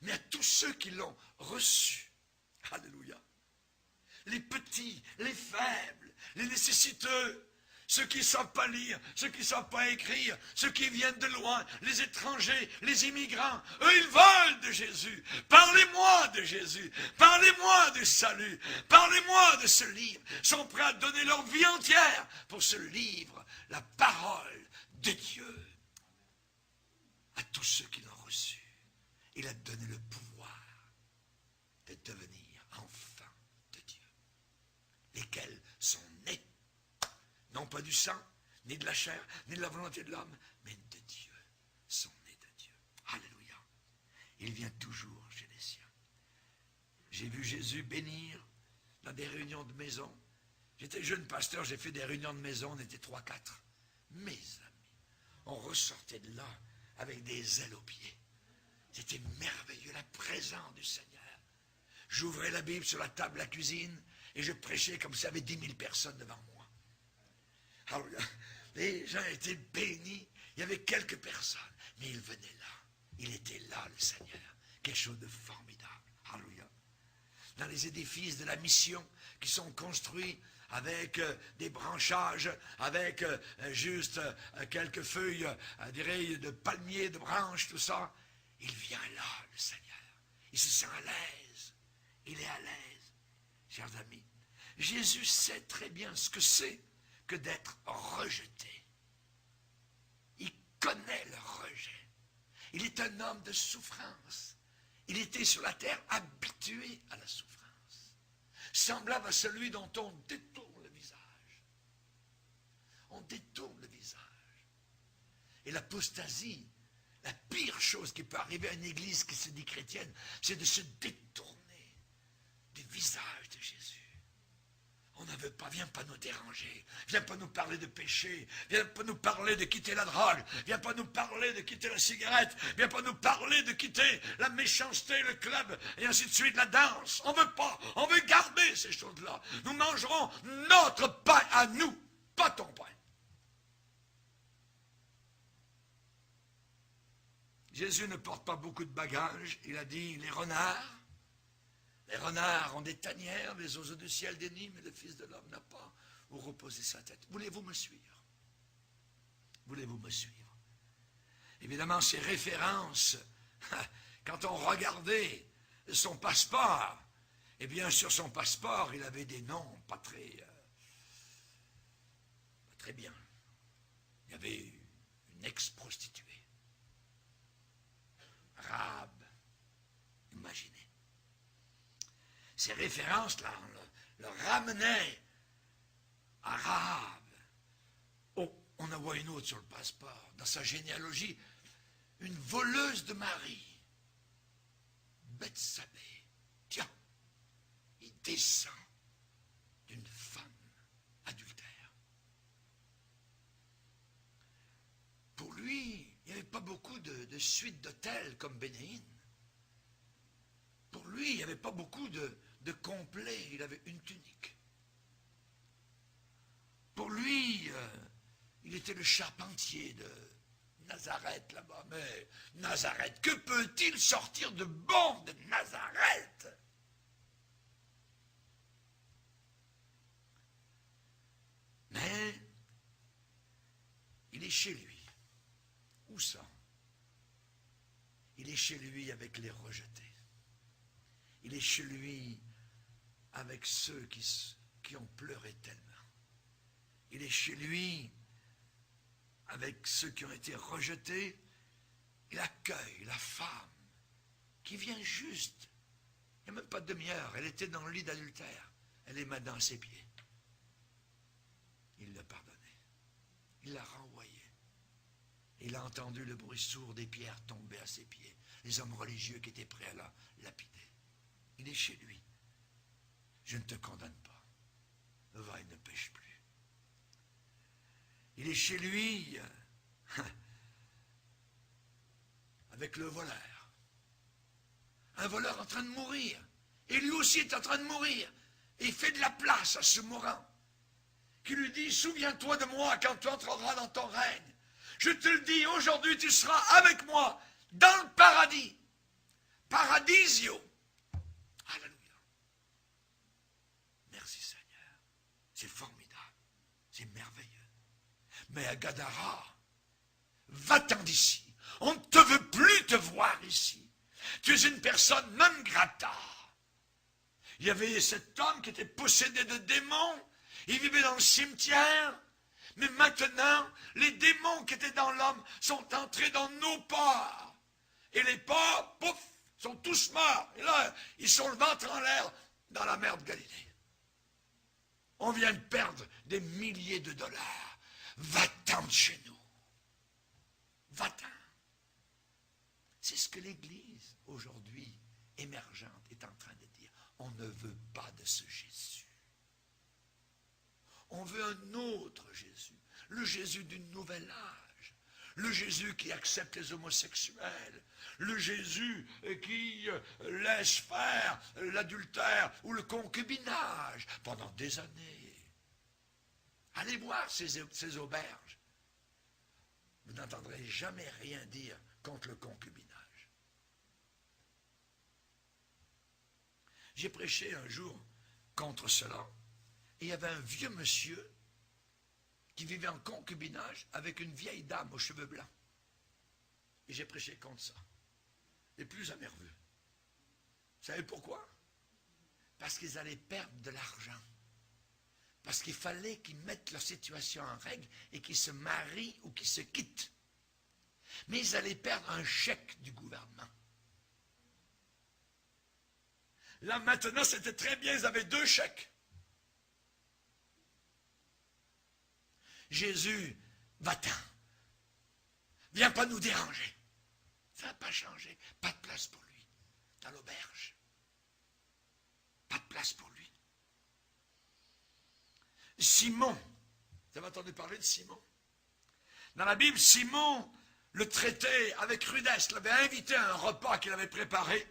Mais à tous ceux qui l'ont reçu, alléluia, les petits, les faibles, les nécessiteux, ceux qui ne savent pas lire, ceux qui ne savent pas écrire, ceux qui viennent de loin, les étrangers, les immigrants, eux ils veulent de Jésus. Parlez-moi de Jésus, parlez-moi du salut, parlez-moi de ce livre. Ils sont prêts à donner leur vie entière pour ce livre, la parole de Dieu. À tous ceux qui l'ont reçu, il a donné le pouvoir de devenir enfants de Dieu, lesquels sont nés, non pas du sang, ni de la chair, ni de la volonté de l'homme, mais de Dieu, sont nés de Dieu. Alléluia. Il vient toujours chez les siens. J'ai vu Jésus bénir dans des réunions de maison. J'étais jeune pasteur, j'ai fait des réunions de maison, on était 3-4. Mes amis, on ressortait de là avec des ailes aux pieds. C'était merveilleux, la présence du Seigneur. J'ouvrais la Bible sur la table de la cuisine et je prêchais comme s'il y avait 10 000 personnes devant moi. Alors, les gens étaient bénis, il y avait quelques personnes, mais il venait là. Il était là, le Seigneur. Quelque chose de formidable. Alléluia. Dans les édifices de la mission qui sont construits avec des branchages, avec juste quelques feuilles, de palmiers, de branches, tout ça. Il vient là, le Seigneur. Il se sent à l'aise. Il est à l'aise. Chers amis, Jésus sait très bien ce que c'est que d'être rejeté. Il connaît le rejet. Il est un homme de souffrance. Il était sur la terre habitué à la souffrance. Semblable à celui dont on détourne le visage. On détourne le visage. Et l'apostasie, la pire chose qui peut arriver à une église qui se dit chrétienne, c'est de se détourner du visage de Jésus. On ne veut pas, viens pas nous déranger, viens pas nous parler de péché, viens pas nous parler de quitter la drogue, viens pas nous parler de quitter la cigarette, viens pas nous parler de quitter la méchanceté, le club, et ainsi de suite, la danse. On veut pas, on veut garder ces choses-là. Nous mangerons notre pain à nous, pas ton pain. Jésus ne porte pas beaucoup de bagages, il a dit les renards. Les renards ont des tanières, les oiseaux du ciel des nids, mais le Fils de l'homme n'a pas ou reposer sa tête. Voulez-vous me suivre? Voulez-vous me suivre? Évidemment, ces références, quand on regardait son passeport, eh bien, sur son passeport, il avait des noms pas très bien. Il y avait une ex-prostituée, Rahab. Imaginez. Ces références-là, on le ramenait à Rahab. Oh, on en voit une autre sur le passeport. Dans sa généalogie, une voleuse de Marie, Bethsabée. Tiens, il descend d'une femme adultère. Pour lui, il n'y avait pas beaucoup de suites d'hôtels comme Bénéine. Pour lui, il n'y avait pas beaucoup de complets. Il avait une tunique. Pour lui, il était le charpentier de Nazareth là-bas. Mais Nazareth, que peut-il sortir de bon de Nazareth? Mais il est chez lui. Où ça? Il est chez lui avec les rejetés. Il est chez lui avec ceux qui ont pleuré tellement. Il est chez lui avec ceux qui ont été rejetés. Il accueille la femme qui vient juste. Il n'y a même pas de demi-heure. Elle était dans le lit d'adultère. Elle est maintenant à ses pieds. Il l'a pardonné. Il l'a renvoyé. Il a entendu le bruit sourd des pierres tomber à ses pieds. Les hommes religieux qui étaient prêts à la lapider. Il est chez lui. Je ne te condamne pas. Va et ne pêche plus. Il est chez lui avec le voleur. Un voleur en train de mourir. Et lui aussi est en train de mourir. Et il fait de la place à ce mourant. Qui lui dit, souviens-toi de moi quand tu entreras dans ton règne. Je te le dis, aujourd'hui tu seras avec moi dans le paradis. Paradisio. Alléluia. Merci Seigneur. C'est formidable. C'est merveilleux. Mais à Gadara, va-t'en d'ici. On ne te veut plus te voir ici. Tu es une personne non grata. Il y avait cet homme qui était possédé de démons. Il vivait dans le cimetière. Mais maintenant, les démons qui étaient dans l'homme sont entrés dans nos porcs. Et les porcs, pouf, sont tous morts. Et là, ils sont le ventre en l'air dans la mer de Galilée. On vient de perdre des milliers de dollars. Va-t'en de chez nous. Va-t'en. C'est ce que l'Église, aujourd'hui, émergente, est en train de dire. On ne veut pas de ce Jésus. On veut un autre Jésus. Le Jésus du nouvel âge. Le Jésus qui accepte les homosexuels. Le Jésus qui laisse faire l'adultère ou le concubinage pendant des années. Allez voir ces auberges. Vous n'entendrez jamais rien dire contre le concubinage. J'ai prêché un jour contre cela. Et il y avait un vieux monsieur qui vivait en concubinage avec une vieille dame aux cheveux blancs. Et j'ai prêché contre ça. Les plus nerveux. Vous savez pourquoi? Parce qu'ils allaient perdre de l'argent. Parce qu'il fallait qu'ils mettent leur situation en règle et qu'ils se marient ou qu'ils se quittent. Mais ils allaient perdre un chèque du gouvernement. Là maintenant, c'était très bien, ils avaient 2 chèques. Jésus, va-t'en. Viens pas nous déranger. Ça n'a pas changé. Pas de place pour lui. Dans l'auberge. Pas de place pour lui. Simon. Vous avez entendu parler de Simon? Dans la Bible, Simon le traitait avec rudesse. Il l'avait invité à un repas qu'il avait préparé.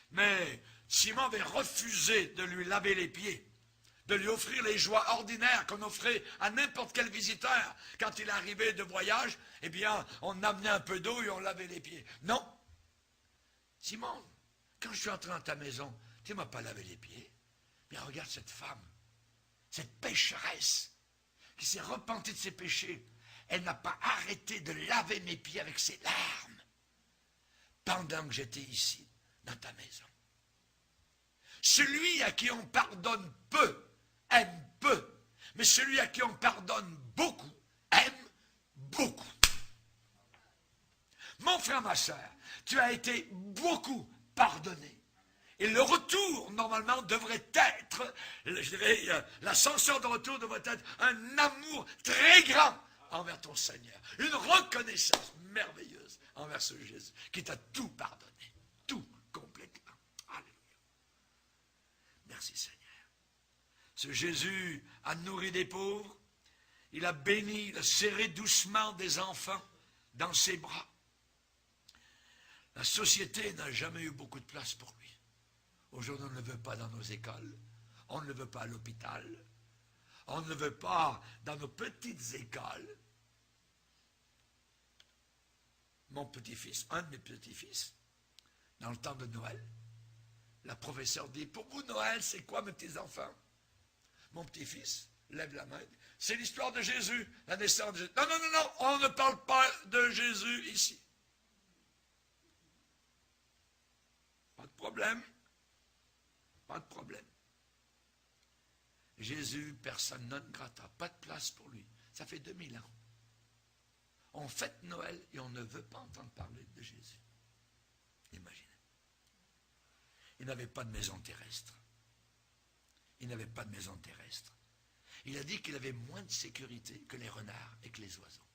Mais Simon avait refusé de lui laver les pieds. De lui offrir les joies ordinaires qu'on offrait à n'importe quel visiteur. Quand il arrivait de voyage, eh bien, on amenait un peu d'eau et on lavait les pieds. Non. Simon, quand je suis entré dans ta maison, tu ne m'as pas lavé les pieds. Bien, regarde cette femme, cette pécheresse. qui s'est repentie de ses péchés, elle n'a pas arrêté de laver mes pieds avec ses larmes pendant que j'étais ici, dans ta maison. Celui à qui on pardonne peu, aime peu. Mais celui à qui on pardonne beaucoup, aime beaucoup. Mon frère, ma soeur, tu as été beaucoup pardonné. Et le retour, normalement, devrait être, je dirais, l'ascension de retour devrait être un amour très grand envers ton Seigneur. Une reconnaissance merveilleuse envers ce Jésus qui t'a tout pardonné. Tout, complètement. Alléluia. Merci Seigneur. Ce Jésus a nourri des pauvres. Il a béni, il a serré doucement des enfants dans ses bras. La société n'a jamais eu beaucoup de place pour lui. Aujourd'hui, on ne le veut pas dans nos écoles. On ne le veut pas à l'hôpital. On ne le veut pas dans nos petites écoles. Mon petit-fils, un de mes petits-fils, dans le temps de Noël, la professeure dit, pour vous, Noël, c'est quoi, mes petits-enfants? Mon petit-fils lève la main. C'est l'histoire de Jésus, la naissance de Jésus. Non, non, non, non, on ne parle pas de Jésus ici. Pas de problème. Pas de problème. Jésus, personne non grata, pas de place pour lui. Ça fait 2000 ans. On fête Noël et on ne veut pas entendre parler de Jésus. Imaginez. Il n'avait pas de maison terrestre. Il n'avait pas de maison terrestre. Il a dit qu'il avait moins de sécurité que les renards et que les oiseaux.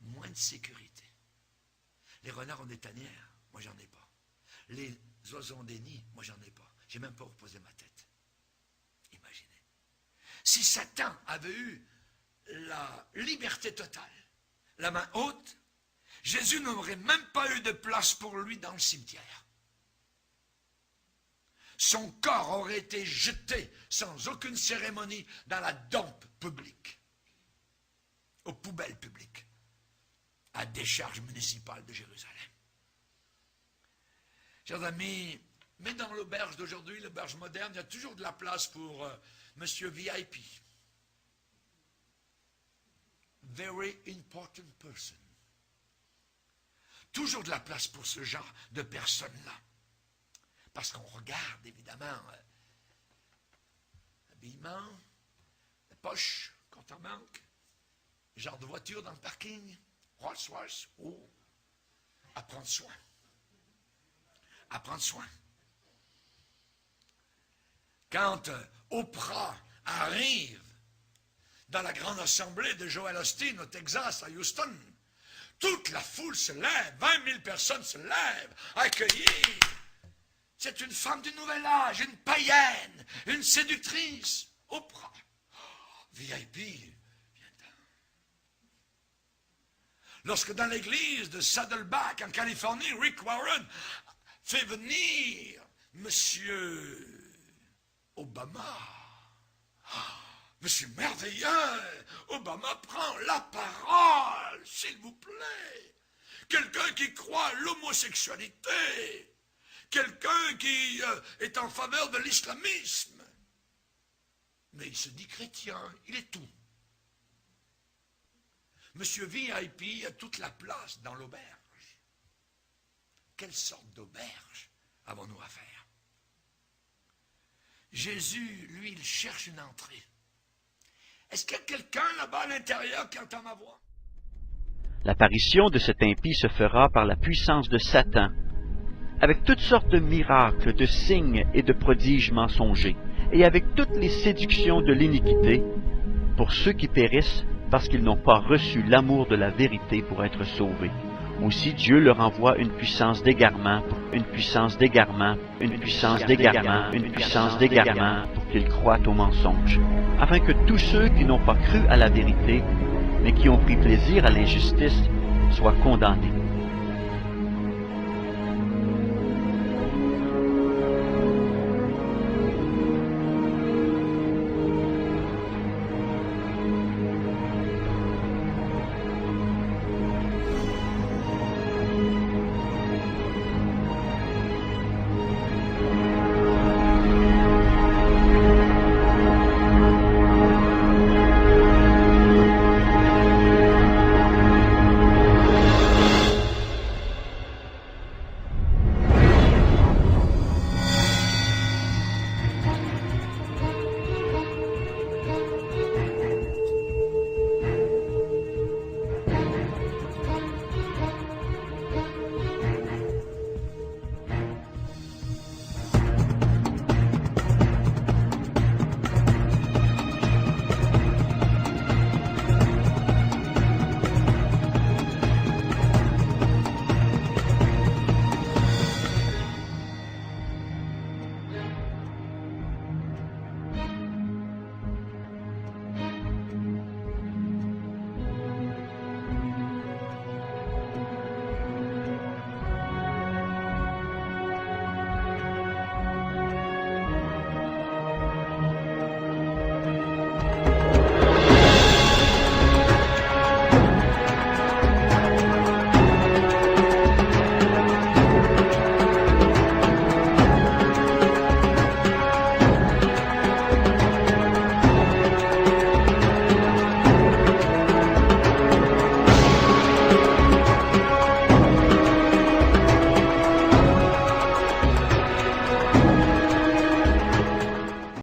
Moins de sécurité. Les renards ont des tanières, moi j'en ai pas. Les oiseaux ont des nids, moi j'en ai pas. J'ai même pas reposé ma tête. Imaginez. Si Satan avait eu la liberté totale, la main haute, Jésus n'aurait même pas eu de place pour lui dans le cimetière. Son corps aurait été jeté sans aucune cérémonie dans la dompe publique, aux poubelles publiques, à décharge municipale de Jérusalem. Chers amis, mais dans l'auberge d'aujourd'hui, l'auberge moderne, il y a toujours de la place pour Monsieur VIP. Very important person. Toujours de la place pour ce genre de personnes-là. Parce qu'on regarde, évidemment, l'habillement, la poche, quand on manque, le genre de voiture dans le parking, Rolls-Royce, oh, à prendre soin. À prendre soin. Quand Oprah arrive dans la grande assemblée de Joel Osteen au Texas, à Houston, toute la foule se lève, 20 000 personnes se lèvent à accueillir. C'est une femme du nouvel âge, une païenne, une séductrice. Oprah, VIP, viens-t'en. Lorsque dans l'église de Saddleback, en Californie, Rick Warren fait venir Monsieur Obama. Monsieur merveilleux, Obama prend la parole, s'il vous plaît. Quelqu'un qui croit à l'homosexualité. Quelqu'un qui est en faveur de l'islamisme. Mais il se dit chrétien, il est tout. Monsieur VIP a toute la place dans l'auberge. Quelle sorte d'auberge avons-nous à faire? Jésus, lui, il cherche une entrée. Est-ce qu'il y a quelqu'un là-bas à l'intérieur qui entend ma voix? L'apparition de cet impie se fera par la puissance de Satan, avec toutes sortes de miracles, de signes et de prodiges mensongers, et avec toutes les séductions de l'iniquité, pour ceux qui périssent parce qu'ils n'ont pas reçu l'amour de la vérité pour être sauvés. Aussi Dieu leur envoie une puissance d'égarement, une puissance d'égarement, une puissance d'égarement, une puissance d'égarement, pour qu'ils croient au mensonge, afin que tous ceux qui n'ont pas cru à la vérité, mais qui ont pris plaisir à l'injustice, soient condamnés.